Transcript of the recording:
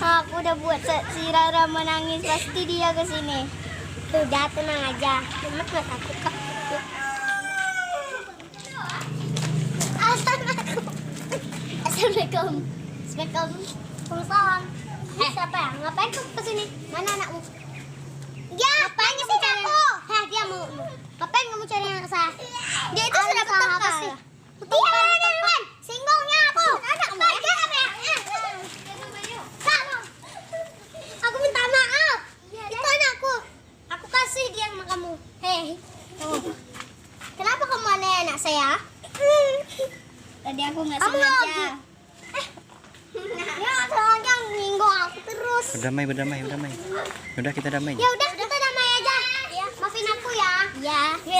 Aku udah buat si Rara menangis, pasti dia kesini. Udah tenang aja. Cuma nggak takut kok. Assalamualaikum. Assalamualaikum. Waalaikumsalam. Siapa ya? Ngapain kamu kesini? Mana anakmu? Ya, ngapain sih aku? Diamu. Ngapain kamu cari anak saya? Dia itu sudah bertengkar. Dia singgungnya aku. Anakmu. Aku minta maaf. Itu anakku. Aku kasih dia sama kamu. Kenapa kamu aneh anak saya? Tadi aku nggak sengaja. Ya, sengaja nyinggung aku terus. Berdamai. Udah kita damai. Ya udah, kita damai aja. Maafin aku ya. Ya.